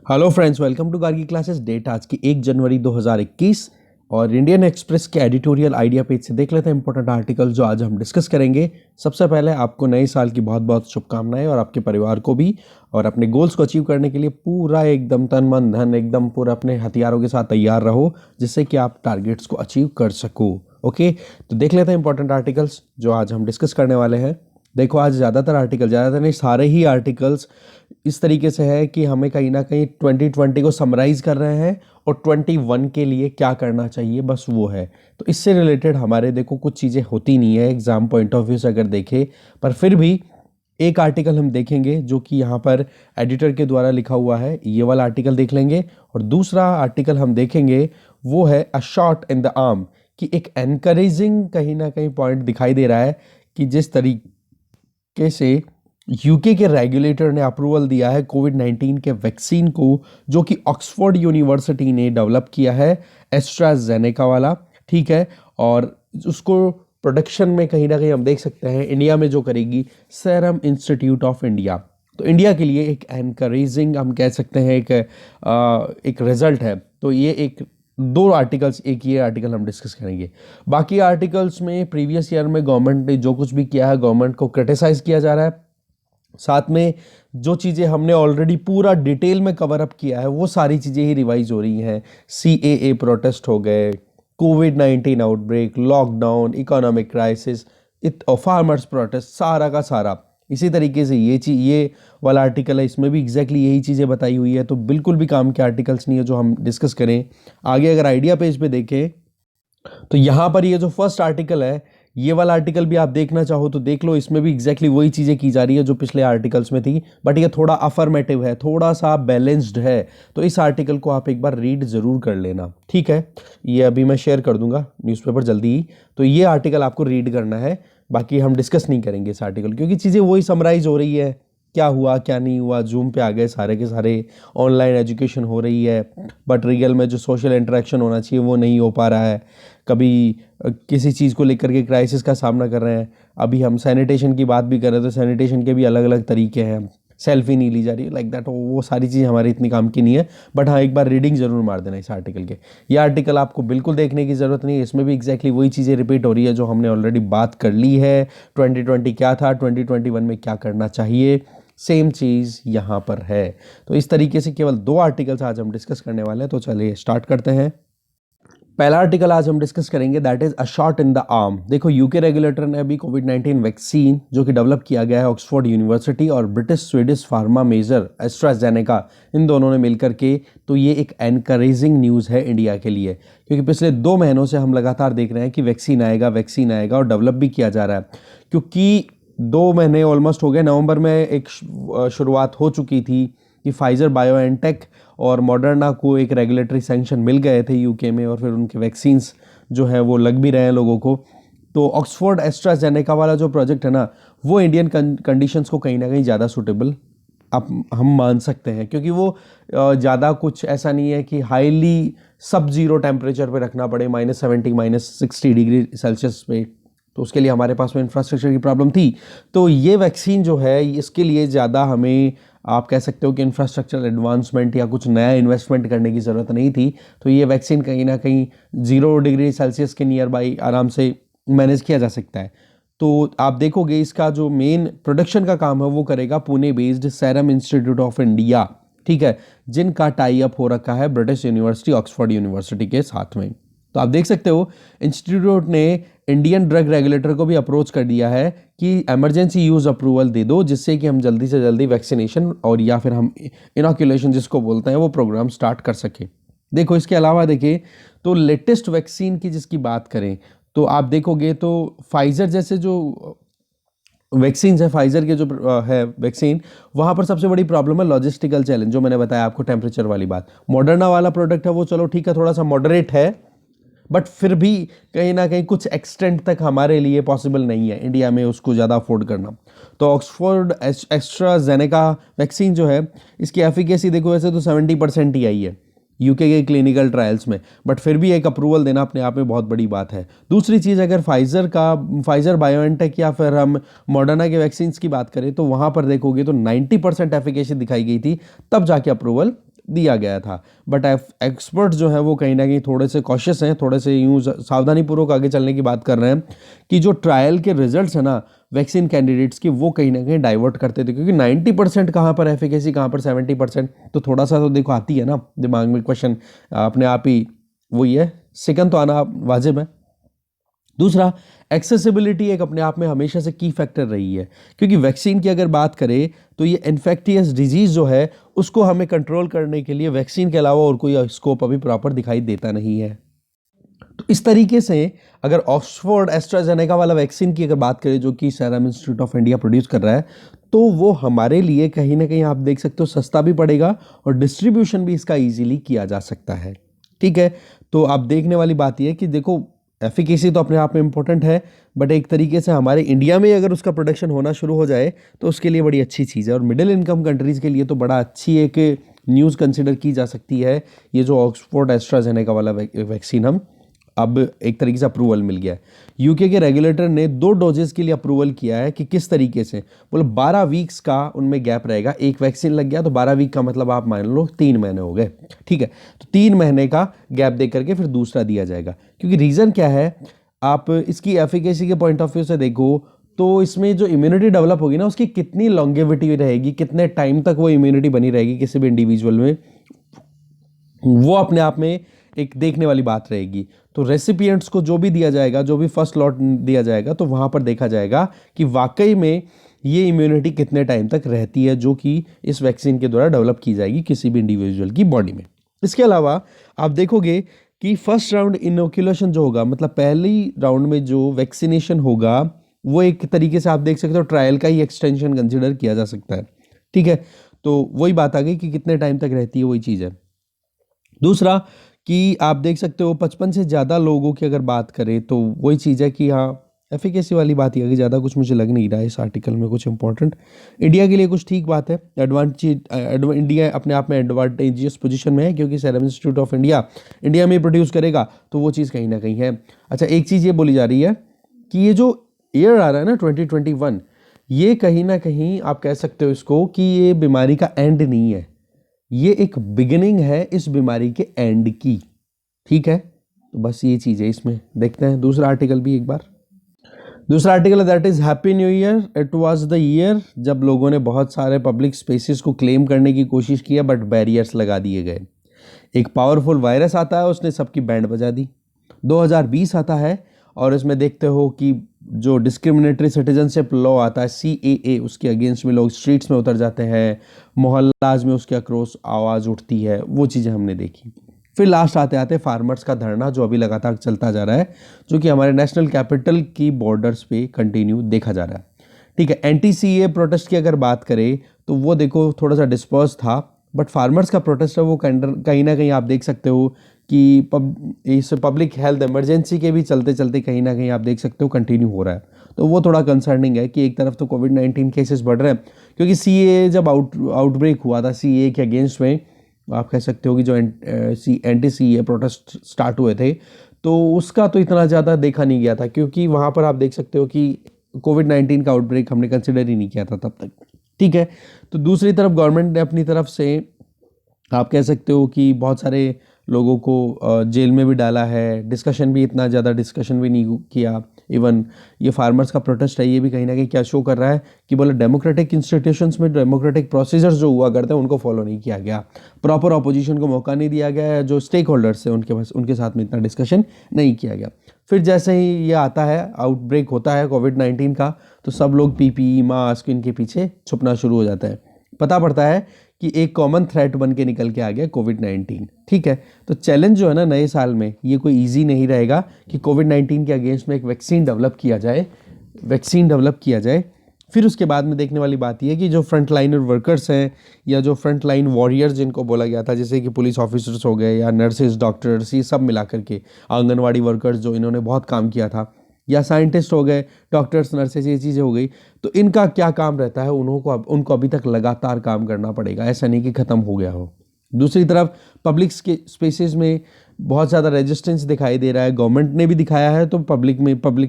Hello friends, welcome to Gargi classes. Date आज की 1 जनवरी 2021 और इंडियन एक्सप्रेस के एडिटोरियल आइडिया पेज से देख लेते हैं इंपॉर्टेंट आर्टिकल जो आज हम डिस्कस करेंगे। सबसे पहले आपको नए साल की बहुत बहुत शुभकामनाएं और आपके परिवार को भी, और अपने गोल्स को अचीव करने के लिए पूरा एकदम तन मन धन एकदम पूरा अपने हथियारों के साथ तैयार रहो, जिससे कि आप टारगेट्स को अचीव कर सको। ओके, तो देख लेते हैं इंपॉर्टेंट आर्टिकल्स जो आज हम डिस्कस करने वाले हैं। देखो, आज ज़्यादातर नहीं, सारे ही आर्टिकल्स इस तरीके से है कि हमें कहीं ना कहीं 2020 को समराइज कर रहे हैं और 21 के लिए क्या करना चाहिए, बस वो है। तो इससे रिलेटेड हमारे देखो कुछ चीज़ें होती नहीं है एग्जाम पॉइंट ऑफ व्यू से अगर देखें, पर फिर भी एक आर्टिकल हम देखेंगे जो कि यहाँ पर एडिटर के द्वारा लिखा हुआ है, ये वाला आर्टिकल देख लेंगे। और दूसरा आर्टिकल हम देखेंगे वो है a shot in the arm, कि एक एनकरेजिंग कहीं ना कहीं पॉइंट दिखाई दे रहा है कि जिस तरीके से यूके के रेगुलेटर ने अप्रूवल दिया है कोविड-19 के वैक्सीन को, जो कि ऑक्सफोर्ड यूनिवर्सिटी ने डेवलप किया है, एस्ट्राजेनेका वाला, ठीक है। और उसको प्रोडक्शन में कहीं ना कहीं हम देख सकते हैं इंडिया में जो करेगी सीरम इंस्टीट्यूट ऑफ इंडिया। तो इंडिया के लिए एक एनकरेजिंग हम कह सकते हैं एक रिजल्ट है। तो ये एक दो आर्टिकल्स, एक ये आर्टिकल हम डिस्कस करेंगे। बाकी आर्टिकल्स में प्रीवियस ईयर में गवर्नमेंट ने जो कुछ भी किया है, गवर्नमेंट को क्रिटिसाइज किया जा रहा है। साथ में जो चीज़ें हमने ऑलरेडी पूरा डिटेल में कवर अप किया है वो सारी चीज़ें ही रिवाइज हो रही हैं। CAA प्रोटेस्ट हो गए, कोविड-19 outbreak, lockdown, economic crisis, farmers protest, सारा का सारा। इसी तरीके से ये वाला आर्टिकल है, इसमें भी एग्जैक्टली यही चीज़ें बताई हुई है। तो बिल्कुल भी काम के आर्टिकल्स नहीं है जो हम डिस्कस करें। आगे अगर आइडिया पेज पे देखें तो यहाँ पर ये जो फर्स्ट आर्टिकल है, ये वाला आर्टिकल भी आप देखना चाहो तो देख लो। इसमें भी एग्जैक्टली वही चीज़ें की जा रही है जो पिछले आर्टिकल्स में थी, बट ये थोड़ा अफर्मेटिव है, थोड़ा सा बैलेंस्ड है। तो इस आर्टिकल को आप एक बार रीड ज़रूर कर लेना, ठीक है। ये अभी मैं शेयर कर दूंगा न्यूज़पेपर जल्दी ही, तो ये आर्टिकल आपको रीड करना है। बाकी हम डिस्कस नहीं करेंगे इस आर्टिकल, क्योंकि चीज़ें वही समराइज हो रही है, क्या हुआ क्या नहीं हुआ। जूम पे आ गए सारे के सारे, ऑनलाइन एजुकेशन हो रही है, बट रियल में जो सोशल इंटरेक्शन होना चाहिए वो नहीं हो पा रहा है। कभी किसी चीज़ को लेकर के क्राइसिस का सामना कर रहे हैं। अभी हम सैनिटेशन की बात भी कर रहे हैं, तो सैनिटेशन के भी अलग अलग तरीके हैं, सेल्फी नहीं ली जा रही लाइक दैट। वो सारी चीज़ हमारी इतनी काम की नहीं है, बट हाँ, एक बार रीडिंग ज़रूर मार देना इस आर्टिकल के। ये आर्टिकल आपको बिल्कुल देखने की ज़रूरत नहीं है, इसमें भी एग्जैक्टली वही चीज़ें रिपीट हो रही है जो हमने ऑलरेडी बात कर ली है। 2020 क्या था, 2021 में क्या करना चाहिए, सेम चीज़ यहाँ पर है। तो इस तरीके से केवल दो आर्टिकल्स आज हम डिस्कस करने वाले हैं। तो चलिए स्टार्ट करते हैं। पहला आर्टिकल आज हम डिस्कस करेंगे, that is a shot in the arm. देखो, यूके रेगुलेटर ने अभी कोविड-19 वैक्सीन जो कि डेवलप किया गया है ऑक्सफोर्ड यूनिवर्सिटी और British Swedish pharma major AstraZeneca, इन दोनों ने मिलकर के, तो ये एक एनकरेजिंग न्यूज़ है इंडिया के लिए, क्योंकि पिछले 2 महीनों से हम लगातार देख रहे हैं कि वैक्सीन आएगा और डेवलप भी किया जा रहा है। क्योंकि 2 महीने ऑलमोस्ट हो गए, नवंबर में एक शुरुआत हो चुकी थी कि फाइजर बायोएनटेक और मॉडर्ना को एक रेगुलेटरी सैंक्शन मिल गए थे यूके में, और फिर उनके वैक्सीन्स जो है वो लग भी रहे हैं लोगों को। तो ऑक्सफोर्ड एस्ट्राजेनेका वाला जो प्रोजेक्ट है ना, वो इंडियन कंडीशंस को कहीं ना कहीं ज़्यादा सूटेबल आप हम मान सकते हैं, क्योंकि वो ज़्यादा कुछ ऐसा नहीं है कि हाईली सब जीरो टेम्परेचर पे रखना पड़े, -70 -60 डिग्री सेल्सियस पे। तो उसके लिए हमारे पास में इंफ्रास्ट्रक्चर की प्रॉब्लम थी। तो ये वैक्सीन जो है, इसके लिए ज़्यादा हमें आप कह सकते हो कि इंफ्रास्ट्रक्चर एडवांसमेंट या कुछ नया इन्वेस्टमेंट करने की ज़रूरत नहीं थी। तो ये वैक्सीन कहीं ना कहीं 0 डिग्री सेल्सियस के नियर बाई आराम से मैनेज किया जा सकता है। तो आप देखोगे इसका जो मेन प्रोडक्शन का काम है वो करेगा Pune based serum institute of India, ठीक है, जिनका टाई अप हो रखा है ब्रिटिश यूनिवर्सिटी ऑक्सफोर्ड यूनिवर्सिटी के साथ में। तो आप देख सकते हो इंस्टीट्यूट ने इंडियन ड्रग रेगुलेटर को भी अप्रोच कर दिया है कि इमरजेंसी यूज़ अप्रूवल दे दो, जिससे कि हम जल्दी से जल्दी वैक्सीनेशन और या फिर हम इनॉक्यूलेशन जिसको बोलते हैं वो प्रोग्राम स्टार्ट कर सकें। देखो, इसके अलावा देखें तो लेटेस्ट वैक्सीन की जिसकी बात करें तो आप देखोगे तो फाइजर जैसे जो वैक्सीन है, फाइजर के जो है वैक्सीन, वहाँ पर सबसे बड़ी प्रॉब्लम है लॉजिस्टिकल चैलेंज, जो मैंने बताया आपको टेम्परेचर वाली बात। मॉडर्ना वाला प्रोडक्ट है वो चलो ठीक है, थोड़ा सा मॉडरेट है, बट फिर भी कहीं ना कहीं कुछ एक्सटेंट तक हमारे लिए पॉसिबल नहीं है इंडिया में उसको ज़्यादा अफोर्ड करना। तो ऑक्सफोर्ड एस्ट्राजेनेका वैक्सीन जो है, इसकी एफिकेसी देखो वैसे तो 70% ही आई है यूके के क्लिनिकल ट्रायल्स में, बट फिर भी एक अप्रूवल देना अपने आप में बहुत बड़ी बात है। दूसरी चीज़, अगर फाइजर बायोएनटेक या फिर हम मॉडर्ना के वैक्सीन्स की बात करें तो वहाँ पर देखोगे तो 90% एफिकेसी दिखाई गई थी, तब जाके अप्रूवल दिया गया था। बट एक्सपर्ट जो है वो कहीं ना कहीं थोड़े से कॉशियस हैं, थोड़े से यूँ सावधानीपूर्वक आगे चलने की बात कर रहे हैं कि जो ट्रायल के रिजल्ट्स हैं ना वैक्सीन कैंडिडेट्स की, वो कहीं ना कहीं डाइवर्ट करते थे, क्योंकि 90% कहाँ पर एफिकेसी, कहाँ पर 70%, तो थोड़ा सा तो देखो आती है ना दिमाग में क्वेश्चन अपने आप ही, वही है, सेकंड तो आना वाजिब है। दूसरा, एक्सेसिबिलिटी एक अपने आप में हमेशा से की फैक्टर रही है, क्योंकि वैक्सीन की अगर बात करें तो ये इन्फेक्टियस डिजीज जो है उसको हमें कंट्रोल करने के लिए वैक्सीन के अलावा और कोई स्कोप अभी प्रॉपर दिखाई देता नहीं है। तो इस तरीके से अगर ऑक्सफोर्ड एस्ट्राजेनेका वाला वैक्सीन की अगर बात करें जो कि serum institute of India produce कर रहा है, तो वो हमारे लिए कहीं ना कहीं आप देख सकते हो सस्ता भी पड़ेगा और डिस्ट्रीब्यूशन भी इसका इजीली किया जा सकता है। ठीक है, तो आप देखने वाली बात यह है कि देखो एफिकेसी तो अपने आप में इंपॉर्टेंट है, बट एक तरीके से हमारे इंडिया में अगर उसका प्रोडक्शन होना शुरू हो जाए तो उसके लिए बड़ी अच्छी चीज़ है, और मिडिल इनकम कंट्रीज़ के लिए तो बड़ा अच्छी एक न्यूज़ कंसिडर की जा सकती है। ये जो ऑक्सफोर्ड एस्ट्राजेनेका वाला वैक्सीन हम अब एक तरीके से अप्रूवल मिल गया है। यूके के रेगुलेटर ने 2 डोजेस के लिए अप्रूवल किया है कि किस तरीके से, बोले 12 वीक्स का उनमें गैप रहेगा। एक वैक्सीन लग गया तो 12 वीक का मतलब आप मान लो 3 महीने हो गए। ठीक है, तो 3 महीने का गैप दे करके फिर दूसरा दिया जाएगा, क्योंकि रीज़न क्या है, आप इसकी एफिकेसी के पॉइंट ऑफ व्यू से देखो तो इसमें जो इम्यूनिटी डेवलप होगी ना उसकी कितनी लॉन्गेविटी रहेगी, कितने टाइम तक वो इम्यूनिटी बनी रहेगी किसी भी इंडिविजुअल में, वो अपने आप में एक देखने वाली बात रहेगी। तो रेसिपिएंट्स को जो भी दिया जाएगा, जो भी फर्स्ट लॉट दिया जाएगा, तो वहाँ पर देखा जाएगा कि वाकई में ये इम्यूनिटी कितने टाइम तक रहती है जो कि इस वैक्सीन के द्वारा डेवलप की जाएगी किसी भी इंडिविजुअल की बॉडी में। इसके अलावा आप देखोगे कि फर्स्ट राउंड इनोकुलेशन जो होगा, मतलब पहली राउंड में जो वैक्सीनेशन होगा, वो एक तरीके से आप देख सकते हो ट्रायल का ही एक्सटेंशन कंसिडर किया जा सकता है। ठीक है, तो वही बात आ गई कि कितने टाइम तक रहती है, वही चीज़ है। दूसरा कि आप देख सकते हो 55 से ज़्यादा लोगों की अगर बात करें तो वही चीज़ है कि हाँ एफिकेसी वाली बात ही है कि ज़्यादा कुछ मुझे लग नहीं रहा है इस आर्टिकल में कुछ इंपॉर्टेंट। इंडिया के लिए कुछ ठीक बात है, इंडिया अपने आप में एडवांटेजियस पोजीशन में है, क्योंकि सीरम इंस्टीट्यूट ऑफ इंडिया में प्रोड्यूस करेगा, तो वो चीज़ कहीं ना कहीं है। अच्छा, एक चीज़ ये बोली जा रही है कि ये जो ईयर आ रहा है ना 2021, ये कहीं ना कहीं आप कह सकते हो इसको कि ये बीमारी का एंड नहीं है, ये एक बिगिनिंग है इस बीमारी के एंड की। ठीक है, तो बस ये चीज़ है इसमें। देखते हैं दूसरा आर्टिकल भी एक बार। दूसरा आर्टिकल है that is happy new year, it was the year जब लोगों ने बहुत सारे पब्लिक स्पेसेस को क्लेम करने की कोशिश किया बट बैरियर्स लगा दिए गए। एक पावरफुल वायरस आता है, उसने सबकी बैंड बजा दी। 2020 आता है और इसमें देखते हो कि जो डिस्क्रिमिनेटरी सिटीजनशिप लॉ आता है CAA, उसके अगेंस्ट में लोग स्ट्रीट्स में उतर जाते हैं, मोहल्लाज में उसके आक्रोश आवाज़ उठती है, वो चीज़ें हमने देखी। फिर लास्ट आते आते फार्मर्स का धरना जो अभी लगातार चलता जा रहा है, जो कि हमारे नेशनल कैपिटल की बॉर्डर्स पे कंटिन्यू देखा जा रहा है। ठीक है, एंटी-CAA प्रोटेस्ट की अगर बात करें तो वो देखो थोड़ा सा डिस्पर्स था, बट फार्मर्स का प्रोटेस्ट है वो कहीं ना कहीं आप देख सकते हो कि इस पब्लिक हेल्थ इमरजेंसी के भी चलते चलते कहीं ना कहीं आप देख सकते हो कंटिन्यू हो रहा है। तो वो थोड़ा कंसर्निंग है कि एक तरफ तो कोविड-19 केसेस बढ़ रहे हैं, क्योंकि CAA जब आउटब्रेक हुआ था, CAA के अगेंस्ट में आप कह सकते हो कि जो एंटी-CAA प्रोटेस्ट स्टार्ट हुए थे, तो उसका तो इतना ज़्यादा देखा नहीं गया था, क्योंकि वहाँ पर आप देख सकते हो कि कोविड-19 का आउटब्रेक हमने कंसिडर ही नहीं किया था तब तक। ठीक है, तो दूसरी तरफ गवर्नमेंट ने अपनी तरफ से आप कह सकते हो कि बहुत सारे लोगों को जेल में भी डाला है, डिस्कशन भी इतना ज़्यादा डिस्कशन भी नहीं किया। इवन ये फार्मर्स का प्रोटेस्ट है, ये भी कहीं ना कहीं क्या शो कर रहा है कि बोले डेमोक्रेटिक इंस्टीट्यूशंस में डेमोक्रेटिक प्रोसीजर्स जो हुआ करते हैं उनको फॉलो नहीं किया गया, प्रॉपर ऑपोजिशन को मौका नहीं दिया गया है, जो स्टेक होल्डर्स है उनके साथ में इतना डिस्कशन नहीं किया गया। फिर जैसे ही ये आता है, आउटब्रेक होता है कोविड-19 का, तो सब लोग PPE मास्क इनके पीछे छुपना शुरू हो जाता है। पता पड़ता है कि एक कॉमन थ्रेट बन के निकल के आ गया कोविड-19। ठीक है, तो चैलेंज जो है ना नए साल में, ये कोई इजी नहीं रहेगा कि कोविड-19 के अगेंस्ट में एक वैक्सीन डेवलप किया जाए। फिर उसके बाद में देखने वाली बात ये है कि जो फ्रंट लाइनर वर्कर्स हैं या जो फ्रंट लाइन वॉरियर्स जिनको बोला गया था, जैसे कि पुलिस ऑफिसर्स हो गए या नर्सेज, डॉक्टर्स, ये सब मिला करके, आंगनवाड़ी वर्कर्स जो इन्होंने बहुत काम किया था, या साइंटिस्ट हो गए, डॉक्टर्स, नर्सेज, ये चीज़ें हो गई, तो इनका क्या काम रहता है, उनको अभी तक लगातार काम करना पड़ेगा, ऐसा नहीं कि ख़त्म हो गया हो। दूसरी तरफ पब्लिक स्पेसेस में बहुत ज़्यादा रेजिस्टेंस दिखाई दे रहा है, गवर्नमेंट ने भी दिखाया है, तो पब्लिक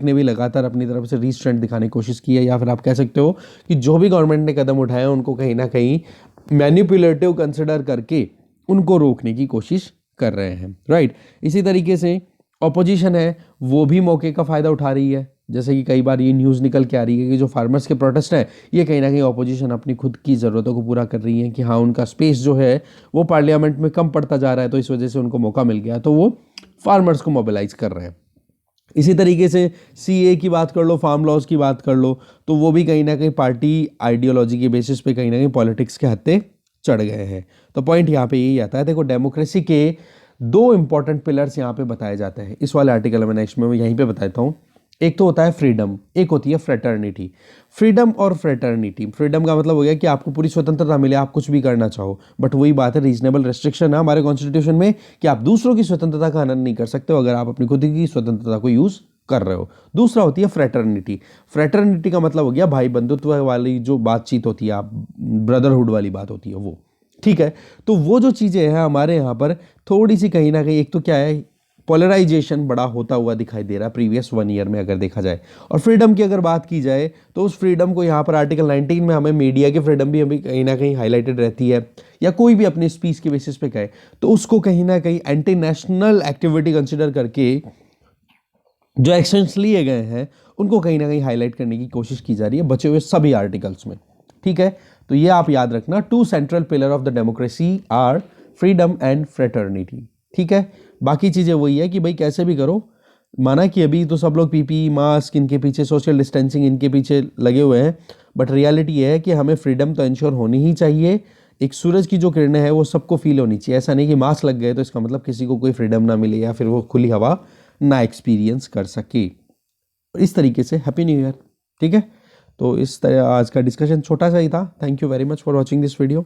ने भी लगातार अपनी तरफ से रिस्ट्रेंट दिखाने की कोशिश की है, या फिर आप कह सकते हो कि जो भी गवर्नमेंट ने कदम उठाए हैं उनको कहीं ना कहीं मैनिपुलेटिव कंसिडर करके उनको रोकने की कोशिश कर रहे हैं, राइट। इसी तरीके से ऑपोजिशन है, वो भी मौके का फ़ायदा उठा रही है। जैसे कि कई बार ये न्यूज़ निकल के आ रही है कि जो फार्मर्स के प्रोटेस्ट हैं, ये कहीं ना कहीं ऑपोजिशन अपनी खुद की ज़रूरतों को पूरा कर रही है कि हाँ, उनका स्पेस जो है वो पार्लियामेंट में कम पड़ता जा रहा है, तो इस वजह से उनको मौका मिल गया, तो वो फार्मर्स को मोबिलाइज कर रहे हैं। इसी तरीके से सीए की बात कर लो, फार्म लॉज की बात कर लो, तो वो भी कहीं ना कहीं पार्टी आइडियोलॉजी के बेसिस पे कहीं ना कहीं पॉलिटिक्स के हत्थे चढ़ गए हैं। तो पॉइंट यहाँ पे यही आता है, देखो डेमोक्रेसी के दो इंपॉर्टेंट पिलर्स यहाँ पे बताए जाते हैं इस वाले आर्टिकल में, नेक्स्ट में मैं यहीं पे बताता हूँ। एक तो होता है फ्रीडम, एक होती है फ्रेटर्निटी। फ्रीडम और फ्रेटर्निटी, फ्रीडम का मतलब हो गया कि आपको पूरी स्वतंत्रता मिले, आप कुछ भी करना चाहो, बट वही बात है, रीजनेबल रेस्ट्रिक्शन है हमारे कॉन्स्टिट्यूशन में कि आप दूसरों की स्वतंत्रता का हनन नहीं कर सकते हो अगर आप अपनी खुद की स्वतंत्रता को यूज कर रहे हो। दूसरा होती है फ्रेटर्निटी। फ्रेटर्निटी का मतलब हो गया भाई बंधुत्व वाली जो बातचीत होती है, आप ब्रदरहुड वाली बात होती है वो, ठीक है। तो वो जो चीज़ें हैं हमारे यहाँ पर थोड़ी सी कहीं ना कहीं, एक तो क्या है, पोलराइजेशन बड़ा होता हुआ दिखाई दे रहा है प्रीवियस 1 ईयर में अगर देखा जाए। और फ्रीडम की अगर बात की जाए तो उस फ्रीडम को यहाँ पर आर्टिकल 19 में हमें मीडिया की फ्रीडम भी अभी कहीं ना कहीं हाईलाइटेड रहती है, या कोई भी अपनी स्पीच के बेसिस पे कहे तो उसको कहीं ना कहीं एंटी नेशनल एक्टिविटी कंसिडर करके जो एक्शंस लिए गए हैं उनको कहीं ना कहीं हाईलाइट करने की कोशिश की जा रही है बचे हुए सभी आर्टिकल्स में, ठीक है। तो ये आप याद रखना, two central pillar of the democracy are freedom and fraternity, ठीक है। बाकी चीज़ें वही है कि भाई कैसे भी करो, माना कि अभी तो सब लोग पीपी मास्क इनके पीछे, सोशल डिस्टेंसिंग इनके पीछे लगे हुए हैं, बट रियलिटी ये है कि हमें फ्रीडम तो इंश्योर होनी ही चाहिए। एक सूरज की जो किरणें हैं वो सबको फील होनी चाहिए, ऐसा नहीं कि मास्क लग गए तो इसका मतलब किसी को कोई फ्रीडम ना मिले या फिर वो खुली हवा ना एक्सपीरियंस कर सके। इस तरीके से हैप्पी न्यू ईयर, ठीक है। तो इस तरह आज का डिस्कशन छोटा सा ही था। Thank you very much for watching this video.